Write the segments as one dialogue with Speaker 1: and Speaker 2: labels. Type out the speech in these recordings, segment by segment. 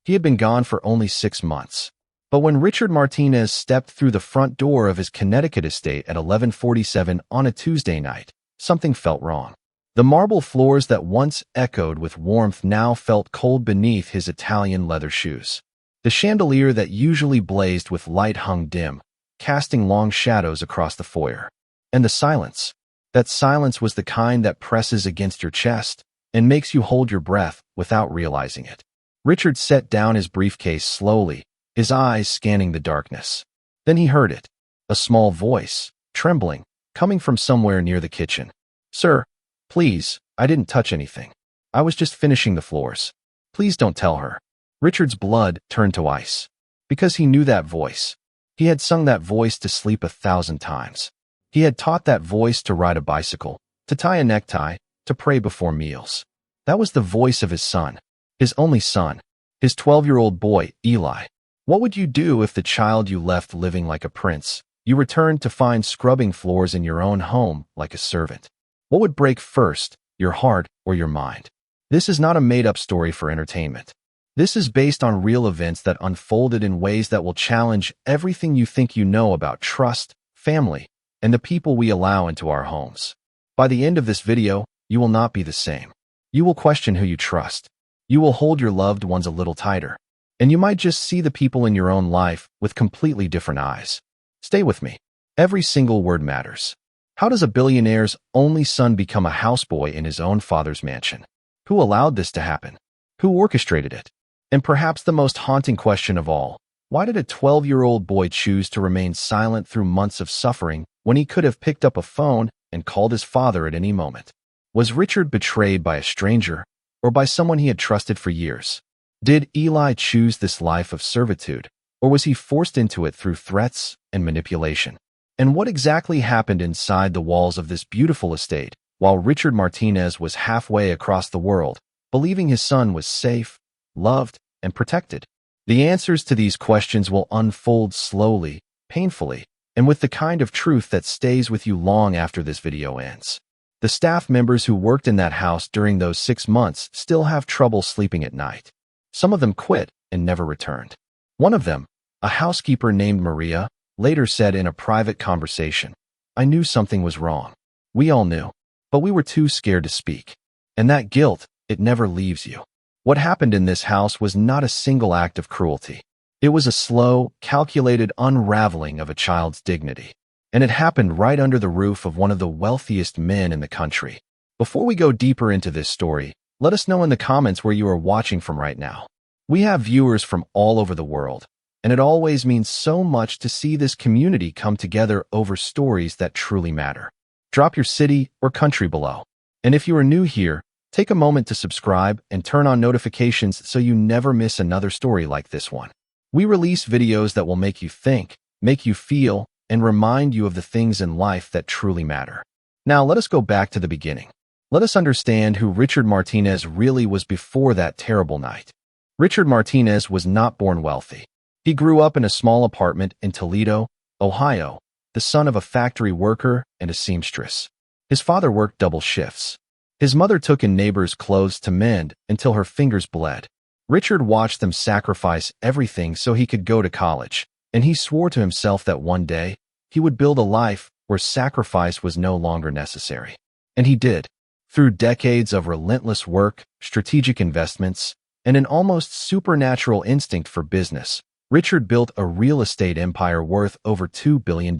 Speaker 1: He had been gone for only 6 months. But when Richard Martinez stepped through the front door of his Connecticut estate at 11:47 on a Tuesday night, something felt wrong. The marble floors that once echoed with warmth now felt cold beneath his Italian leather shoes. The chandelier that usually blazed with light hung dim, casting long shadows across the foyer. And the silence. That silence was the kind that presses against your chest and makes you hold your breath without realizing it. Richard set down his briefcase slowly, his eyes scanning the darkness. Then he heard it. A small voice, trembling, coming from somewhere near the kitchen. "Sir, please, I didn't touch anything. I was just finishing the floors. Please don't tell her." Richard's blood turned to ice. Because he knew that voice. He had sung that voice to sleep 1,000 times. He had taught that voice to ride a bicycle, to tie a necktie, to pray before meals. That was the voice of his son. His only son. His 12-year-old boy, Eli. What would you do if the child you left living like a prince, you returned to find scrubbing floors in your own home like a servant? What would break first, your heart or your mind? This is not a made-up story for entertainment. This is based on real events that unfolded in ways that will challenge everything you think you know about trust, family, and the people we allow into our homes. By the end of this video, you will not be the same. You will question who you trust. You will hold your loved ones a little tighter. And you might just see the people in your own life with completely different eyes. Stay with me. Every single word matters. How does a billionaire's only son become a houseboy in his own father's mansion? Who allowed this to happen? Who orchestrated it? And perhaps the most haunting question of all, why did a 12-year-old boy choose to remain silent through months of suffering when he could have picked up a phone and called his father at any moment? Was Richard betrayed by a stranger or by someone he had trusted for years? Did Eli choose this life of servitude, or was he forced into it through threats and manipulation? And what exactly happened inside the walls of this beautiful estate while Richard Martinez was halfway across the world, believing his son was safe, loved, and protected? The answers to these questions will unfold slowly, painfully, and with the kind of truth that stays with you long after this video ends. The staff members who worked in that house during those 6 months still have trouble sleeping at night. Some of them quit and never returned. One of them, a housekeeper named Maria, later said in a private conversation, "I knew something was wrong. We all knew, but we were too scared to speak." And that guilt, it never leaves you. What happened in this house was not a single act of cruelty. It was a slow, calculated unraveling of a child's dignity. And it happened right under the roof of one of the wealthiest men in the country. Before we go deeper into this story, let us know in the comments where you are watching from right now. We have viewers from all over the world, and it always means so much to see this community come together over stories that truly matter. Drop your city or country below. And if you are new here, take a moment to subscribe and turn on notifications so you never miss another story like this one. We release videos that will make you think, make you feel, and remind you of the things in life that truly matter. Now let us go back to the beginning. Let us understand who Richard Martinez really was before that terrible night. Richard Martinez was not born wealthy. He grew up in a small apartment in Toledo, Ohio, the son of a factory worker and a seamstress. His father worked double shifts. His mother took in neighbors' clothes to mend until her fingers bled. Richard watched them sacrifice everything so he could go to college, and he swore to himself that one day he would build a life where sacrifice was no longer necessary. And he did. Through decades of relentless work, strategic investments, and an almost supernatural instinct for business, Richard built a real estate empire worth over $2 billion.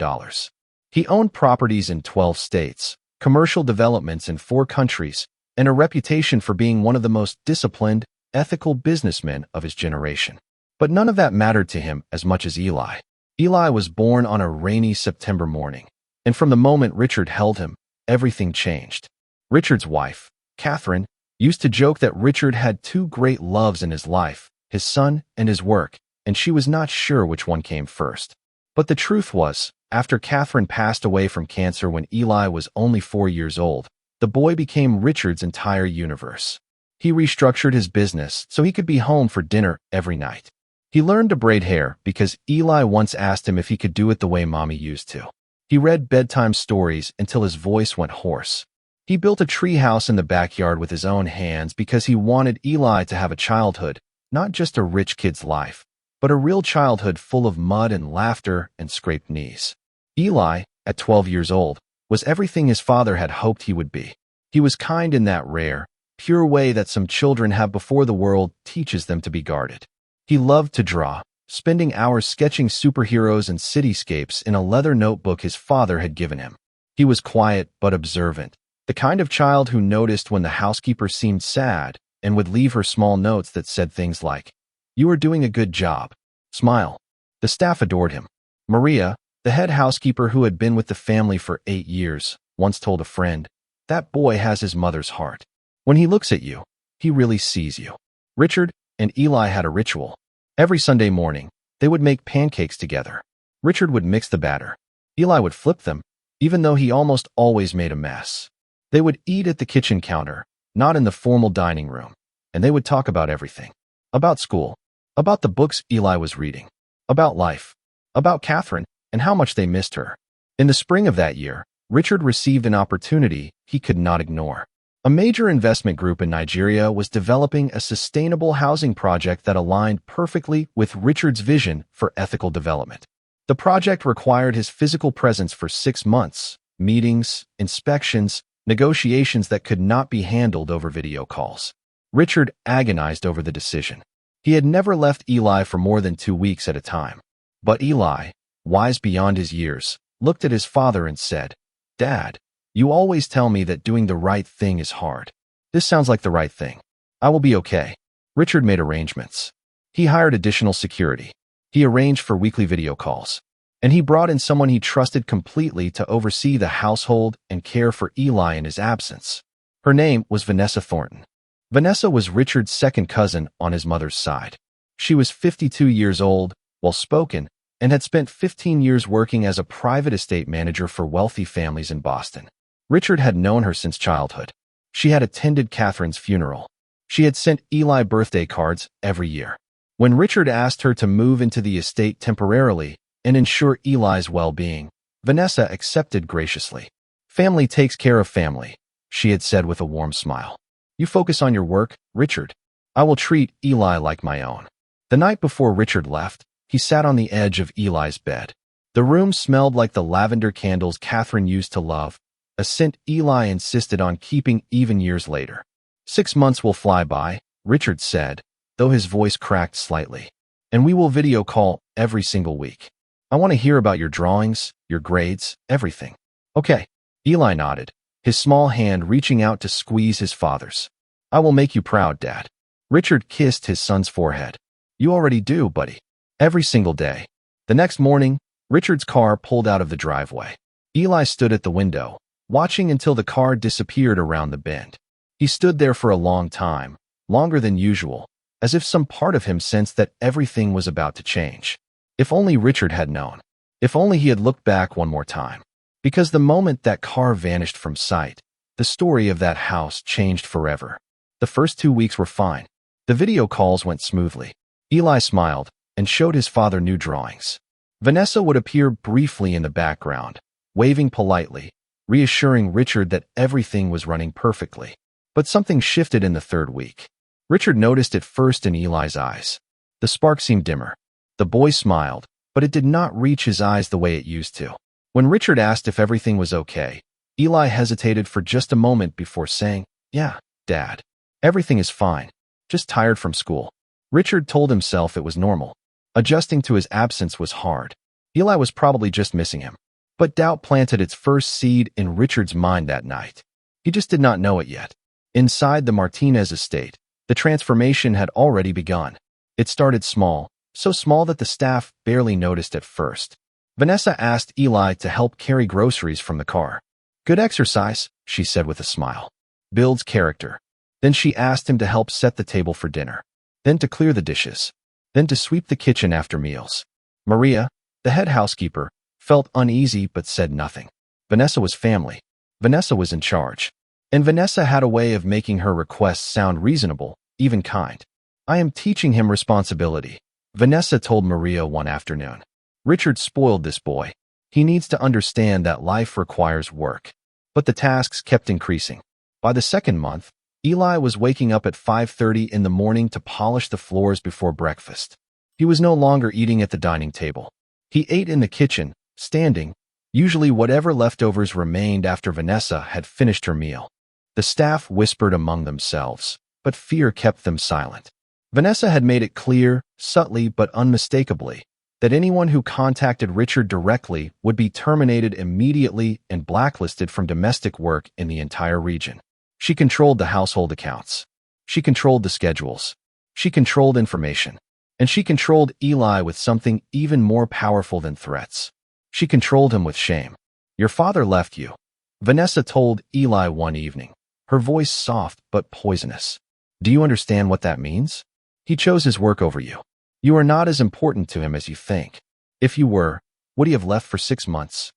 Speaker 1: He owned properties in 12 states, commercial developments in 4 countries, and a reputation for being one of the most disciplined, ethical businessmen of his generation. But none of that mattered to him as much as Eli. Eli was born on a rainy September morning, and from the moment Richard held him, everything changed. Richard's wife, Catherine, used to joke that Richard had 2 great loves in his life, his son and his work, and she was not sure which one came first. But the truth was, after Catherine passed away from cancer when Eli was only 4 years old, the boy became Richard's entire universe. He restructured his business so he could be home for dinner every night. He learned to braid hair because Eli once asked him if he could do it the way Mommy used to. He read bedtime stories until his voice went hoarse. He built a tree house in the backyard with his own hands because he wanted Eli to have a childhood, not just a rich kid's life, but a real childhood full of mud and laughter and scraped knees. Eli, at 12 years old, was everything his father had hoped he would be. He was kind in that rare, pure way that some children have before the world teaches them to be guarded. He loved to draw, spending hours sketching superheroes and cityscapes in a leather notebook his father had given him. He was quiet but observant, the kind of child who noticed when the housekeeper seemed sad and would leave her small notes that said things like, "You are doing a good job. Smile." The staff adored him. Maria, the head housekeeper who had been with the family for 8 years, once told a friend, "That boy has his mother's heart. When he looks at you, he really sees you." Richard and Eli had a ritual. Every Sunday morning, they would make pancakes together. Richard would mix the batter. Eli would flip them, even though he almost always made a mess. They would eat at the kitchen counter, not in the formal dining room, and they would talk about everything. About school, about the books Eli was reading, about life, about Catherine, and how much they missed her. In the spring of that year, Richard received an opportunity he could not ignore. A major investment group in Nigeria was developing a sustainable housing project that aligned perfectly with Richard's vision for ethical development. The project required his physical presence for 6 months, meetings, inspections, negotiations that could not be handled over video calls. Richard agonized over the decision. He had never left Eli for more than 2 weeks at a time. But Eli, wise beyond his years, looked at his father and said, "Dad, you always tell me that doing the right thing is hard. This sounds like the right thing. I will be okay." Richard made arrangements. He hired additional security. He arranged for weekly video calls. And he brought in someone he trusted completely to oversee the household and care for Eli in his absence. Her name was Vanessa Thornton. Vanessa was Richard's second cousin on his mother's side. She was 52 years old, well-spoken, and had spent 15 years working as a private estate manager for wealthy families in Boston. Richard had known her since childhood. She had attended Catherine's funeral. She had sent Eli birthday cards every year. When Richard asked her to move into the estate temporarily and ensure Eli's well-being, Vanessa accepted graciously. "Family takes care of family," she had said with a warm smile. "You focus on your work, Richard. I will treat Eli like my own." The night before Richard left, he sat on the edge of Eli's bed. The room smelled like the lavender candles Catherine used to love, a scent Eli insisted on keeping even years later. "6 months will fly by," Richard said, though his voice cracked slightly. "And we will video call every single week. I want to hear about your drawings, your grades, everything." "Okay." Eli nodded, his small hand reaching out to squeeze his father's. "I will make you proud, Dad." Richard kissed his son's forehead. "You already do, buddy." Every single day. The next morning, Richard's car pulled out of the driveway. Eli stood at the window, watching until the car disappeared around the bend. He stood there for a long time, longer than usual, as if some part of him sensed that everything was about to change. If only Richard had known. If only he had looked back one more time. Because the moment that car vanished from sight, the story of that house changed forever. The first 2 weeks were fine. The video calls went smoothly. Eli smiled and showed his father new drawings. Vanessa would appear briefly in the background, waving politely, reassuring Richard that everything was running perfectly. But something shifted in the 3rd week. Richard noticed it first in Eli's eyes. The spark seemed dimmer. The boy smiled, but it did not reach his eyes the way it used to. When Richard asked if everything was okay, Eli hesitated for just a moment before saying, "Yeah, Dad. Everything is fine. Just tired from school." Richard told himself it was normal. Adjusting to his absence was hard. Eli was probably just missing him. But doubt planted its first seed in Richard's mind that night. He just did not know it yet. Inside the Martinez estate, the transformation had already begun. It started small, so small that the staff barely noticed at first. Vanessa asked Eli to help carry groceries from the car. "Good exercise," she said with a smile. "Builds character." Then she asked him to help set the table for dinner. Then to clear the dishes. Then to sweep the kitchen after meals. Maria, the head housekeeper, felt uneasy but said nothing. Vanessa was family. Vanessa was in charge. And Vanessa had a way of making her requests sound reasonable, even kind. "I am teaching him responsibility," Vanessa told Maria one afternoon. "Richard spoiled this boy. He needs to understand that life requires work." But the tasks kept increasing. By the 2nd month, Eli was waking up at 5:30 in the morning to polish the floors before breakfast. He was no longer eating at the dining table. He ate in the kitchen, standing, usually whatever leftovers remained after Vanessa had finished her meal. The staff whispered among themselves, but fear kept them silent. Vanessa had made it clear, subtly but unmistakably, that anyone who contacted Richard directly would be terminated immediately and blacklisted from domestic work in the entire region. She controlled the household accounts. She controlled the schedules. She controlled information. And she controlled Eli with something even more powerful than threats. She controlled him with shame. "Your father left you," Vanessa told Eli one evening, her voice soft but poisonous. "Do you understand what that means? He chose his work over you. You are not as important to him as you think. If you were, would he have left for 6 months?"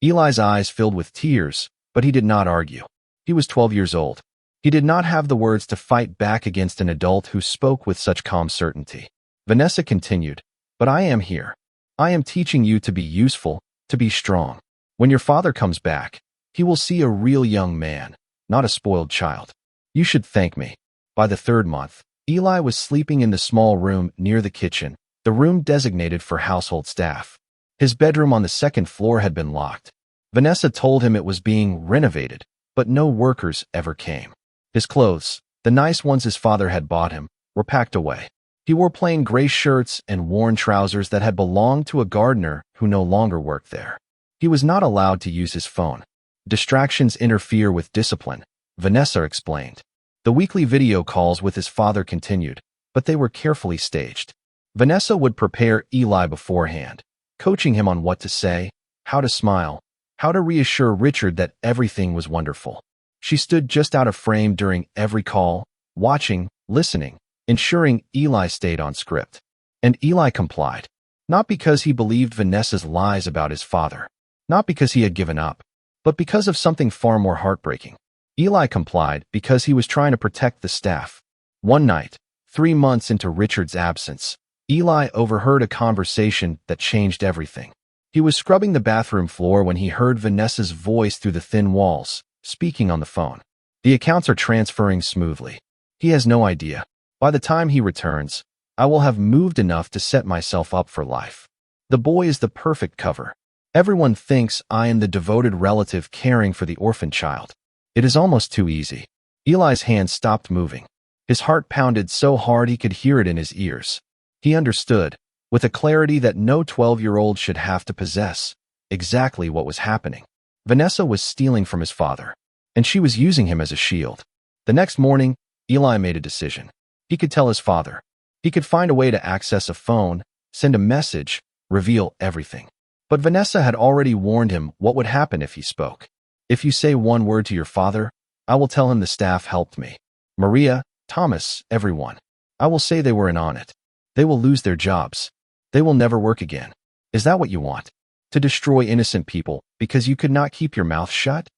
Speaker 1: Eli's eyes filled with tears, but he did not argue. He was 12 years old. He did not have the words to fight back against an adult who spoke with such calm certainty. Vanessa continued, "But I am here. I am teaching you to be useful, to be strong. When your father comes back, he will see a real young man, not a spoiled child. You should thank me." By the 3rd month, Eli was sleeping in the small room near the kitchen, the room designated for household staff. His bedroom on the 2nd floor had been locked. Vanessa told him it was being renovated, but no workers ever came. His clothes, the nice ones his father had bought him, were packed away. He wore plain gray shirts and worn trousers that had belonged to a gardener who no longer worked there. He was not allowed to use his phone. Distractions interfere with discipline, Vanessa explained. The weekly video calls with his father continued, but they were carefully staged. Vanessa would prepare Eli beforehand, coaching him on what to say, how to smile, how to reassure Richard that everything was wonderful. She stood just out of frame during every call, watching, listening, ensuring Eli stayed on script. And Eli complied, not because he believed Vanessa's lies about his father, not because he had given up, but because of something far more heartbreaking. Eli complied because he was trying to protect the staff. One night, 3 months into Richard's absence, Eli overheard a conversation that changed everything. He was scrubbing the bathroom floor when he heard Vanessa's voice through the thin walls, speaking on the phone. "The accounts are transferring smoothly. He has no idea. By the time he returns, I will have moved enough to set myself up for life. The boy is the perfect cover. Everyone thinks I am the devoted relative caring for the orphan child. It is almost too easy." Eli's hand stopped moving. His heart pounded so hard he could hear it in his ears. He understood, with a clarity that no 12-year-old should have to possess, exactly what was happening. Vanessa was stealing from his father, and she was using him as a shield. The next morning, Eli made a decision. He could tell his father. He could find a way to access a phone, send a message, reveal everything. But Vanessa had already warned him what would happen if he spoke. "If you say one word to your father, I will tell him the staff helped me. Maria, Thomas, everyone. I will say they were in on it. They will lose their jobs. They will never work again. Is that what you want? To destroy innocent people because you could not keep your mouth shut?"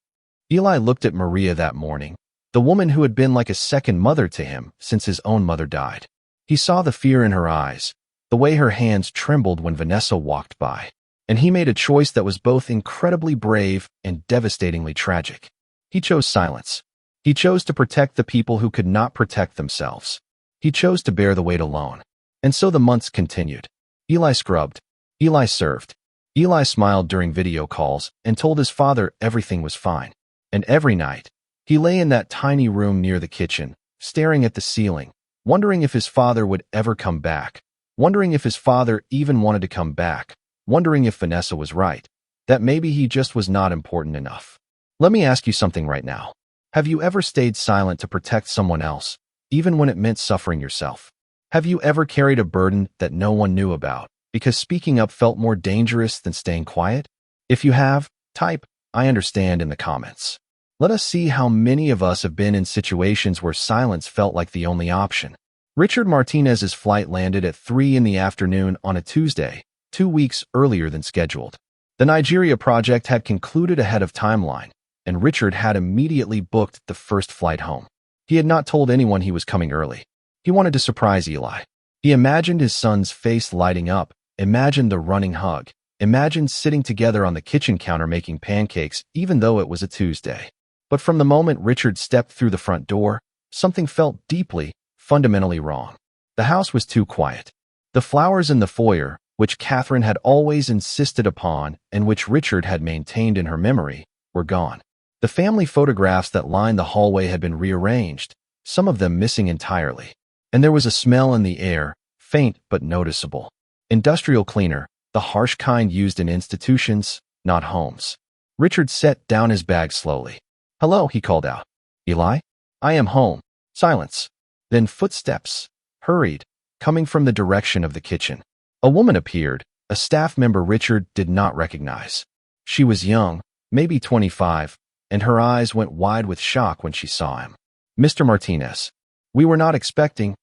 Speaker 1: Eli looked at Maria that morning, the woman who had been like a second mother to him since his own mother died. He saw the fear in her eyes, the way her hands trembled when Vanessa walked by. And he made a choice that was both incredibly brave and devastatingly tragic. He chose silence. He chose to protect the people who could not protect themselves. He chose to bear the weight alone. And so the months continued. Eli scrubbed. Eli served. Eli smiled during video calls and told his father everything was fine. And every night, he lay in that tiny room near the kitchen, staring at the ceiling, wondering if his father would ever come back, wondering if his father even wanted to come back, wondering if Vanessa was right, that maybe he just was not important enough. Let me ask you something right now. Have you ever stayed silent to protect someone else, even when it meant suffering yourself? Have you ever carried a burden that no one knew about, because speaking up felt more dangerous than staying quiet? If you have, type, "I understand" in the comments. Let us see how many of us have been in situations where silence felt like the only option. Richard Martinez's flight landed at 3 in the afternoon on a Tuesday, 2 weeks earlier than scheduled. The Nigeria project had concluded ahead of timeline, and Richard had immediately booked the first flight home. He had not told anyone he was coming early. He wanted to surprise Eli. He imagined his son's face lighting up, imagined the running hug, imagined sitting together on the kitchen counter making pancakes even though it was a Tuesday. But from the moment Richard stepped through the front door, Something felt deeply, fundamentally wrong. The house was too quiet. The flowers in the foyer, which Catherine had always insisted upon and which Richard had maintained in her memory, were gone. The family photographs that lined the hallway had been rearranged, some of them missing entirely. And there was a smell in the air, faint but noticeable. Industrial cleaner, the harsh kind used in institutions, not homes. Richard set down his bag slowly. "Hello," he called out. "Eli? I am home." Silence. Then footsteps, hurried, coming from the direction of the kitchen. A woman appeared, a staff member Richard did not recognize. She was young, maybe 25, and her eyes went wide with shock when she saw him. "Mr. Martinez. We were not expecting,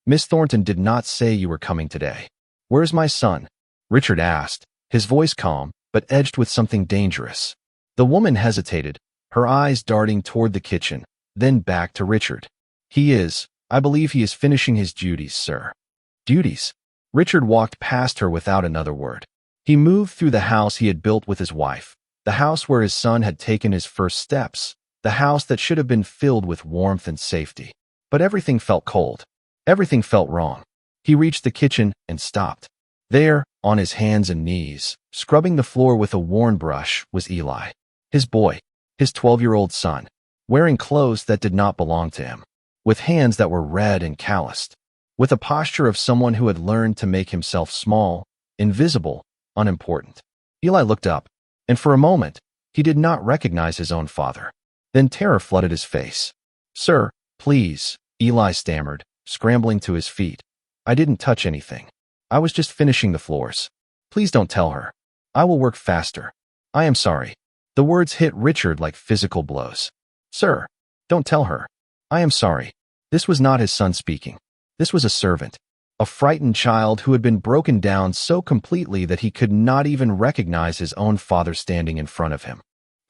Speaker 1: Miss Thornton did not say you were coming today." "Where's my son?" Richard asked, his voice calm, but edged with something dangerous. The woman hesitated, her eyes darting toward the kitchen, then back to Richard. I believe he is finishing his duties, sir." "Duties?" Richard walked past her without another word. He moved through the house he had built with his wife, the house where his son had taken his first steps, the house that should have been filled with warmth and safety. But everything felt cold. Everything felt wrong. He reached the kitchen and stopped. There, on his hands and knees, scrubbing the floor with a worn brush, was Eli. His boy, his 12-year-old son, wearing clothes that did not belong to him, with hands that were red and calloused, with a posture of someone who had learned to make himself small, invisible, unimportant. Eli looked up, and for a moment, he did not recognize his own father. Then terror flooded his face. "Sir, please," Eli stammered, scrambling to his feet. "I didn't touch anything. I was just finishing the floors. Please don't tell her. I will work faster. I am sorry." The words hit Richard like physical blows. "Sir, don't tell her. I am sorry." This was not his son speaking. This was a servant, a frightened child who had been broken down so completely that he could not even recognize his own father standing in front of him.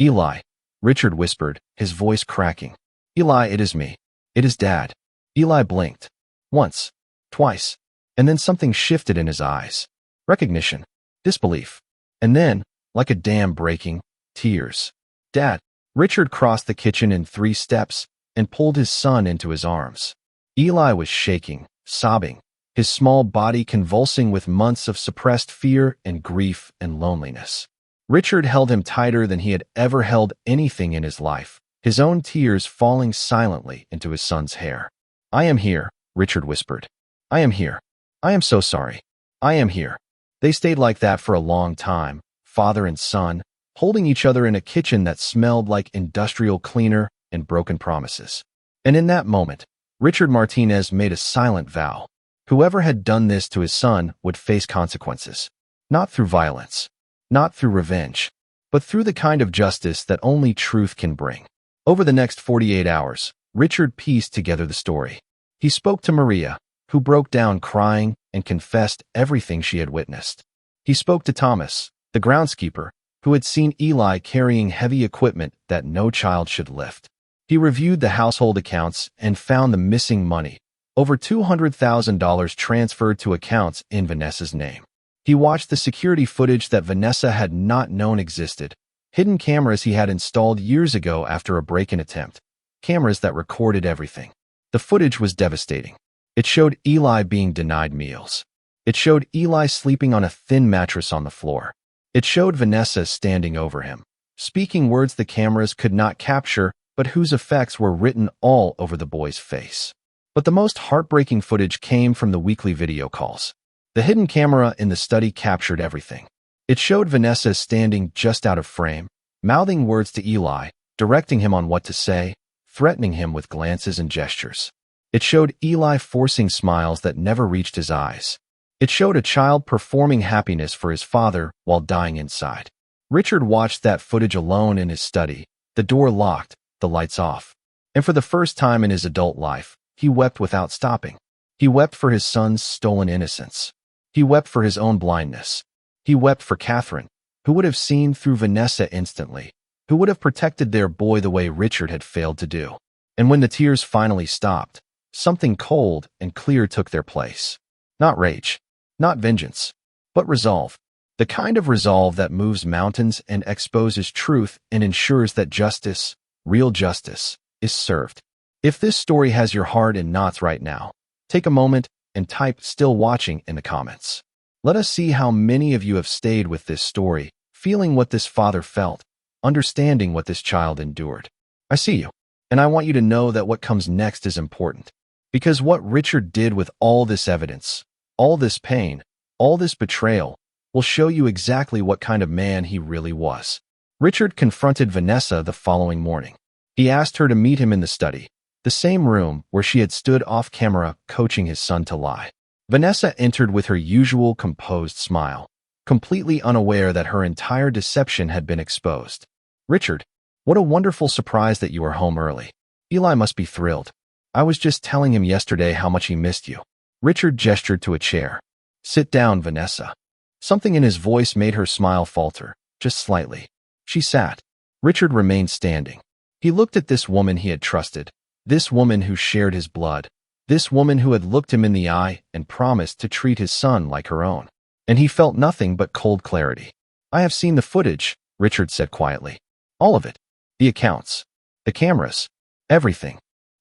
Speaker 1: "Eli," Richard whispered, his voice cracking. "Eli, it is me. It is Dad." Eli blinked. Once, twice, and then something shifted in his eyes. Recognition, disbelief, and then, like a dam breaking, tears. "Dad." Richard crossed the kitchen in 3 steps and pulled his son into his arms. Eli was shaking, sobbing, his small body convulsing with months of suppressed fear and grief and loneliness. Richard held him tighter than he had ever held anything in his life, his own tears falling silently into his son's hair. "I am here," Richard whispered. "I am here. I am so sorry. I am here." They stayed like that for a long time, father and son, holding each other in a kitchen that smelled like industrial cleaner and broken promises. And in that moment, Richard Martinez made a silent vow. Whoever had done this to his son would face consequences. Not through violence, not through revenge, but through the kind of justice that only truth can bring. Over the next 48 hours, Richard pieced together the story. He spoke to Maria, who broke down crying and confessed everything she had witnessed. He spoke to Thomas, the groundskeeper, who had seen Eli carrying heavy equipment that no child should lift. He reviewed the household accounts and found the missing money, over $200,000 transferred to accounts in Vanessa's name. He watched the security footage that Vanessa had not known existed, hidden cameras he had installed years ago after a break-in attempt, cameras that recorded everything. The footage was devastating. It showed Eli being denied meals. It showed Eli sleeping on a thin mattress on the floor. It showed Vanessa standing over him, speaking words the cameras could not capture, but whose effects were written all over the boy's face. But the most heartbreaking footage came from the weekly video calls. The hidden camera in the study captured everything. It showed Vanessa standing just out of frame, mouthing words to Eli, directing him on what to say, threatening him with glances and gestures. It showed Eli forcing smiles that never reached his eyes. It showed a child performing happiness for his father while dying inside. Richard watched that footage alone in his study, the door locked, the lights off. And for the first time in his adult life, he wept without stopping. He wept for his son's stolen innocence. He wept for his own blindness. He wept for Catherine, who would have seen through Vanessa instantly, who would have protected their boy the way Richard had failed to do. And when the tears finally stopped, something cold and clear took their place. Not rage, not vengeance, but resolve. The kind of resolve that moves mountains and exposes truth and ensures that justice, real justice, is served. If this story has your heart in knots right now, take a moment and type "still watching" in the comments. Let us see how many of you have stayed with this story, feeling what this father felt, understanding what this child endured. I see you, and I want you to know that what comes next is important. Because what Richard did with all this evidence, all this pain, all this betrayal, will show you exactly what kind of man he really was. Richard confronted Vanessa the following morning. He asked her to meet him in the study, the same room where she had stood off camera coaching his son to lie. Vanessa entered with her usual composed smile, completely unaware that her entire deception had been exposed. "Richard, what a wonderful surprise that you are home early. Eli must be thrilled. I was just telling him yesterday how much he missed you." Richard gestured to a chair. "Sit down, Vanessa." Something in his voice made her smile falter, just slightly. She sat. Richard remained standing. He looked at this woman he had trusted, this woman who shared his blood, this woman who had looked him in the eye and promised to treat his son like her own. And he felt nothing but cold clarity. "I have seen the footage," Richard said quietly. "All of it. The accounts. The cameras. Everything."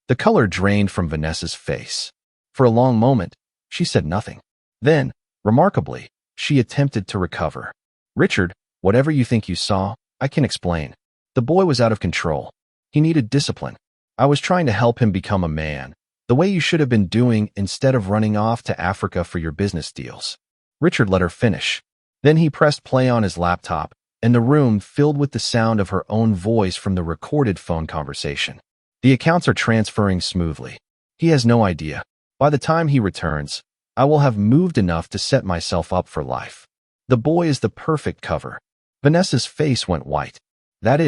Speaker 1: The color drained from Vanessa's face. For a long moment, she said nothing. Then, remarkably, she attempted to recover. "Richard, whatever you think you saw, I can explain. The boy was out of control. He needed discipline. I was trying to help him become a man, the way you should have been doing instead of running off to Africa for your business deals." Richard let her finish. Then he pressed play on his laptop, and the room filled with the sound of her own voice from the recorded phone conversation. "The accounts are transferring smoothly. He has no idea. By the time he returns, I will have moved enough to set myself up for life. The boy is the perfect cover." Vanessa's face went white. That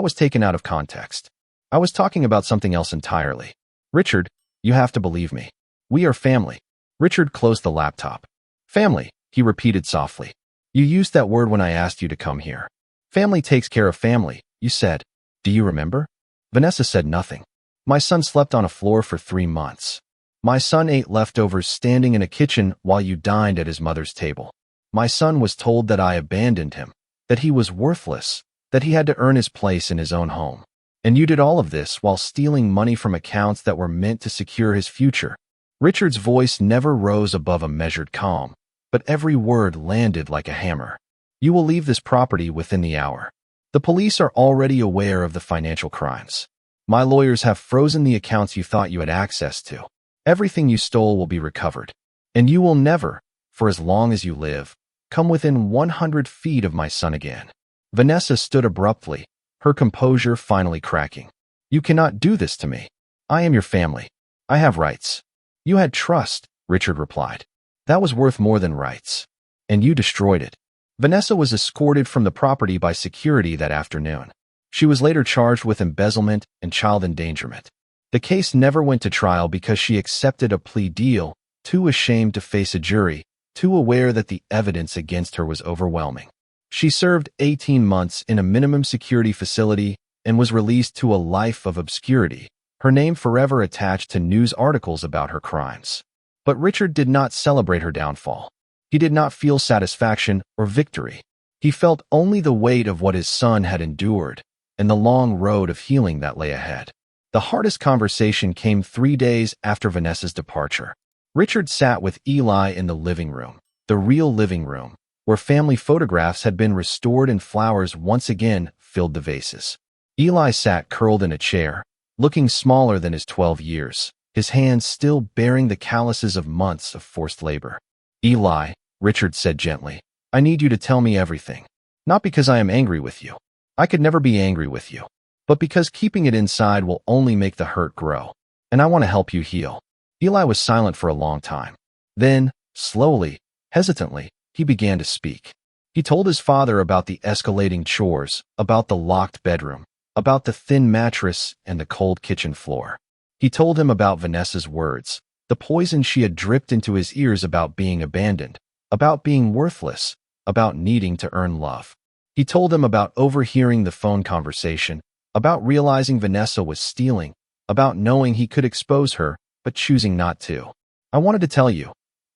Speaker 1: was taken out of context. I was talking about something else entirely. "Richard, you have to believe me. We are family." Richard closed the laptop. "Family," he repeated softly. "You used that word when I asked you to come here. Family takes care of family, you said. Do you remember?" Vanessa said nothing. "My son slept on a floor for 3 months. My son ate leftovers standing in a kitchen while you dined at his mother's table. My son was told that I abandoned him, that he was worthless, that he had to earn his place in his own home. And you did all of this while stealing money from accounts that were meant to secure his future." Richard's voice never rose above a measured calm, but every word landed like a hammer. "You will leave this property within the hour. The police are already aware of the financial crimes. My lawyers have frozen the accounts you thought you had access to. Everything you stole will be recovered. And you will never, for as long as you live, come within 100 feet of my son again." Vanessa stood abruptly, her composure finally cracking. "You cannot do this to me. I am your family. I have rights." "You had trust," Richard replied. "That was worth more than rights. And you destroyed it." Vanessa was escorted from the property by security that afternoon. She was later charged with embezzlement and child endangerment. The case never went to trial because she accepted a plea deal, too ashamed to face a jury, too aware that the evidence against her was overwhelming. She served 18 months in a minimum security facility and was released to a life of obscurity, her name forever attached to news articles about her crimes. But Richard did not celebrate her downfall. He did not feel satisfaction or victory. He felt only the weight of what his son had endured and the long road of healing that lay ahead. The hardest conversation came 3 days after Vanessa's departure. Richard sat with Eli in the living room, the real living room, where family photographs had been restored and flowers once again filled the vases. Eli sat curled in a chair, looking smaller than his 12 years, his hands still bearing the calluses of months of forced labor. "Eli," Richard said gently, "I need you to tell me everything. Not because I am angry with you. I could never be angry with you. But because keeping it inside will only make the hurt grow. And I want to help you heal." Eli was silent for a long time. Then, slowly, hesitantly, he began to speak. He told his father about the escalating chores, about the locked bedroom, about the thin mattress and the cold kitchen floor. He told him about Vanessa's words, the poison she had dripped into his ears about being abandoned, about being worthless, about needing to earn love. He told him about overhearing the phone conversation, about realizing Vanessa was stealing, about knowing he could expose her, but choosing not to. "I wanted to tell you,"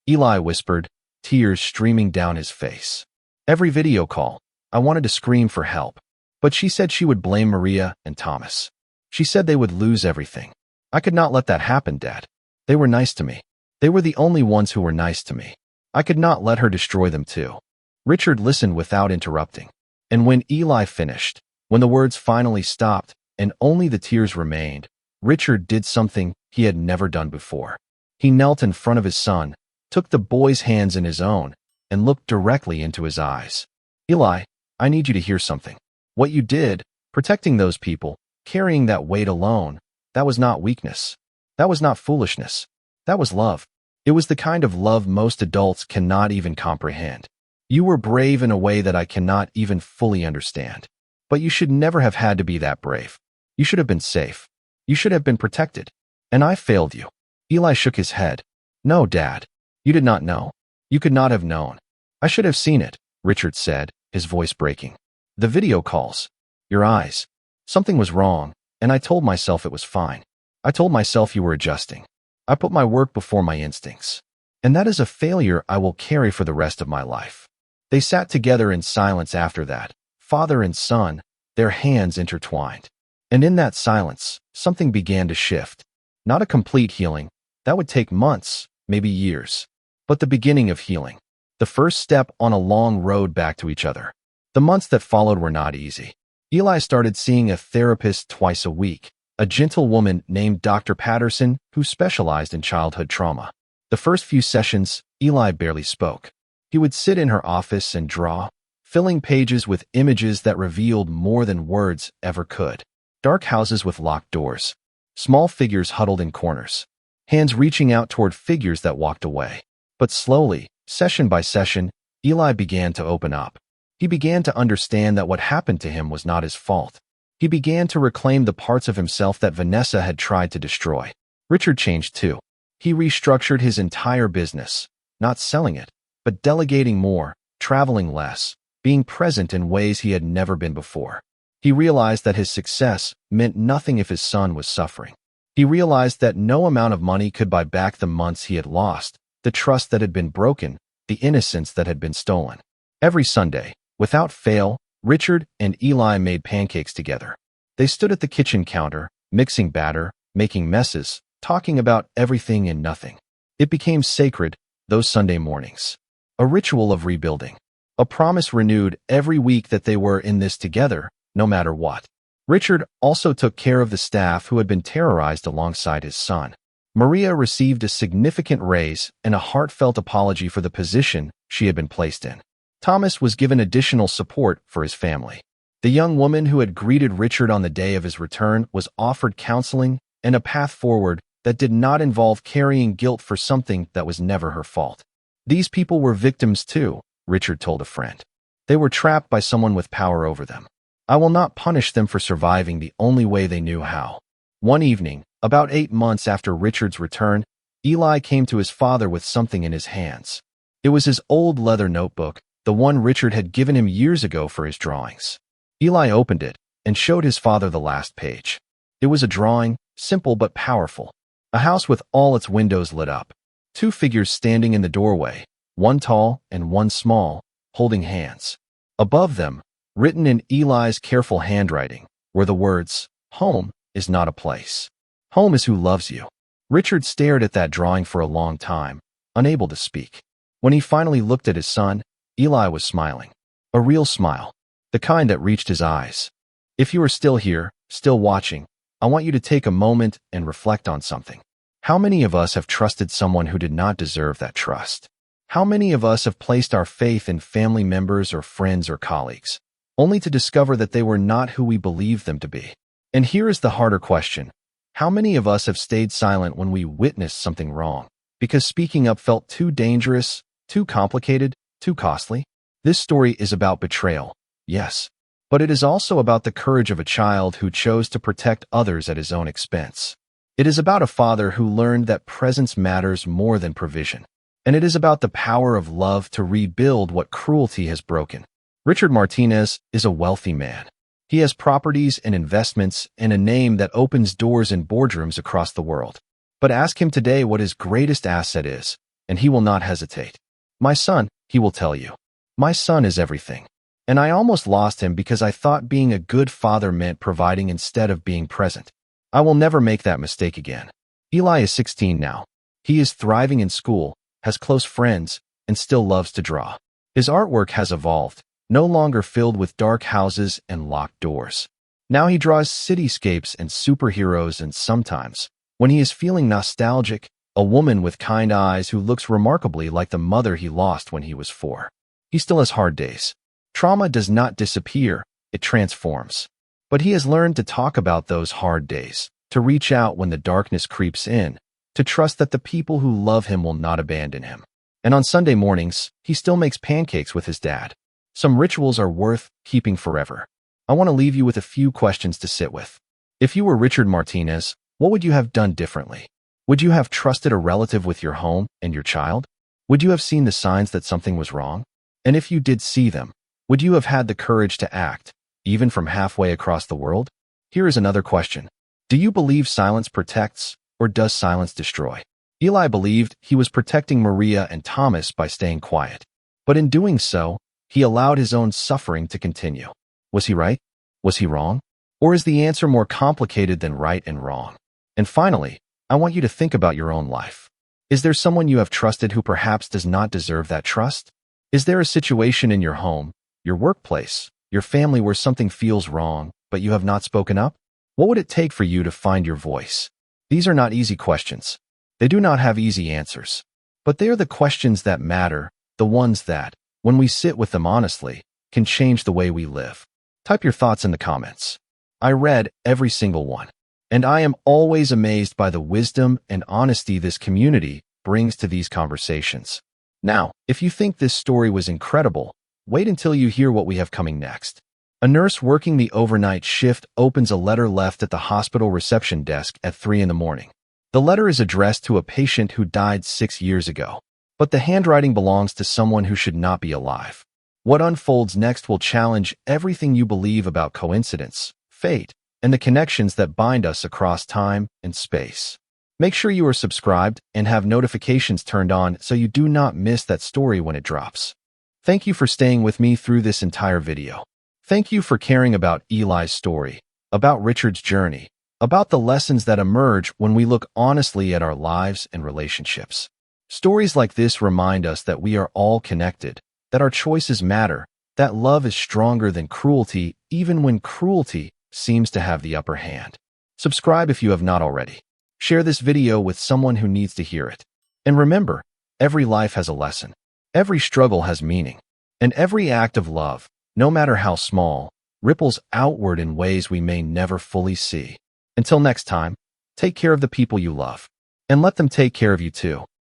Speaker 1: Eli whispered, tears streaming down his face. "Every video call, I wanted to scream for help. But she said she would blame Maria and Thomas. She said they would lose everything. I could not let that happen, Dad. They were nice to me. They were the only ones who were nice to me. I could not let her destroy them too. Richard listened without interrupting. And when Eli finished, when the words finally stopped and only the tears remained, Richard did something he had never done before. He knelt in front of his son, took the boy's hands in his own, and looked directly into his eyes. Eli, I need you to hear something. What you did, protecting those people, carrying that weight alone, that was not weakness. That was not foolishness. That was love. It was the kind of love most adults cannot even comprehend. You were brave in a way that I cannot even fully understand. But you should never have had to be that brave. You should have been safe. You should have been protected. And I failed you. Eli shook his head. No, Dad. You did not know. You could not have known. I should have seen it, Richard said, his voice breaking. The video calls. Your eyes. Something was wrong, and I told myself it was fine. I told myself you were adjusting. I put my work before my instincts. And that is a failure I will carry for the rest of my life. They sat together in silence after that, father and son, their hands intertwined. And in that silence, something began to shift. Not a complete healing. That would take months, maybe years. But the beginning of healing. The first step on a long road back to each other. The months that followed were not easy. Eli started seeing a therapist twice a week, a gentle woman named Dr. Patterson who specialized in childhood trauma. The first few sessions, Eli barely spoke. He would sit in her office and draw, filling pages with images that revealed more than words ever could. Dark houses with locked doors. Small figures huddled in corners. Hands reaching out toward figures that walked away. But slowly, session by session, Eli began to open up. He began to understand that what happened to him was not his fault. He began to reclaim the parts of himself that Vanessa had tried to destroy. Richard changed too. He restructured his entire business, not selling it, but delegating more, traveling less, being present in ways he had never been before. He realized that his success meant nothing if his son was suffering. He realized that no amount of money could buy back the months he had lost, the trust that had been broken, the innocence that had been stolen. Every Sunday, without fail, Richard and Eli made pancakes together. They stood at the kitchen counter, mixing batter, making messes, talking about everything and nothing. It became sacred, those Sunday mornings. A ritual of rebuilding. A promise renewed every week that they were in this together, no matter what. Richard also took care of the staff who had been terrorized alongside his son. Maria received a significant raise and a heartfelt apology for the position she had been placed in. Thomas was given additional support for his family. The young woman who had greeted Richard on the day of his return was offered counseling and a path forward that did not involve carrying guilt for something that was never her fault. These people were victims too, Richard told a friend. They were trapped by someone with power over them. I will not punish them for surviving the only way they knew how. One evening, about 8 months after Richard's return, Eli came to his father with something in his hands. It was his old leather notebook, the one Richard had given him years ago for his drawings. Eli opened it and showed his father the last page. It was a drawing, simple but powerful. A house with all its windows lit up. 2 figures standing in the doorway, one tall and one small, holding hands. Above them, written in Eli's careful handwriting, were the words, "Home is not a place. Home is who loves you." Richard stared at that drawing for a long time, unable to speak. When he finally looked at his son, Eli was smiling. A real smile. The kind that reached his eyes. If you are still here, still watching, I want you to take a moment and reflect on something. How many of us have trusted someone who did not deserve that trust? How many of us have placed our faith in family members or friends or colleagues, only to discover that they were not who we believed them to be? And here is the harder question. How many of us have stayed silent when we witnessed something wrong, because speaking up felt too dangerous, too complicated, too costly? This story is about betrayal, yes, but it is also about the courage of a child who chose to protect others at his own expense. It is about a father who learned that presence matters more than provision. And it is about the power of love to rebuild what cruelty has broken. Richard Martinez is a wealthy man. He has properties and investments and a name that opens doors in boardrooms across the world. But ask him today what his greatest asset is, and he will not hesitate. My son, he will tell you. My son is everything. And I almost lost him because I thought being a good father meant providing instead of being present. I will never make that mistake again. Eli is 16 now. He is thriving in school, has close friends, and still loves to draw. His artwork has evolved, no longer filled with dark houses and locked doors. Now he draws cityscapes and superheroes, and sometimes, when he is feeling nostalgic, a woman with kind eyes who looks remarkably like the mother he lost when he was 4. He still has hard days. Trauma does not disappear, it transforms. But he has learned to talk about those hard days, to reach out when the darkness creeps in, to trust that the people who love him will not abandon him. And on Sunday mornings, he still makes pancakes with his dad. Some rituals are worth keeping forever. I want to leave you with a few questions to sit with. If you were Richard Martinez, what would you have done differently? Would you have trusted a relative with your home and your child? Would you have seen the signs that something was wrong? And if you did see them, would you have had the courage to act, even from halfway across the world? Here is another question. Do you believe silence protects, or does silence destroy? Eli believed he was protecting Maria and Thomas by staying quiet. But in doing so, he allowed his own suffering to continue. Was he right? Was he wrong? Or is the answer more complicated than right and wrong? And finally, I want you to think about your own life. Is there someone you have trusted who perhaps does not deserve that trust? Is there a situation in your home, your workplace, your family where something feels wrong, but you have not spoken up? What would it take for you to find your voice? These are not easy questions. They do not have easy answers. But they are the questions that matter, the ones that, when we sit with them honestly, can change the way we live. Type your thoughts in the comments. I read every single one, and I am always amazed by the wisdom and honesty this community brings to these conversations. Now, if you think this story was incredible, wait until you hear what we have coming next. A nurse working the overnight shift opens a letter left at the hospital reception desk at 3 in the morning. The letter is addressed to a patient who died 6 years ago, but the handwriting belongs to someone who should not be alive. What unfolds next will challenge everything you believe about coincidence, fate, and the connections that bind us across time and space. Make sure you are subscribed and have notifications turned on so you do not miss that story when it drops. Thank you for staying with me through this entire video. Thank you for caring about Eli's story, about Richard's journey, about the lessons that emerge when we look honestly at our lives and relationships. Stories like this remind us that we are all connected, that our choices matter, that love is stronger than cruelty, even when cruelty seems to have the upper hand. Subscribe if you have not already. Share this video with someone who needs to hear it. And remember, every life has a lesson. Every struggle has meaning. And every act of love, no matter how small, ripples outward in ways we may never fully see. Until next time, take care of the people you love. And let them take care of you too.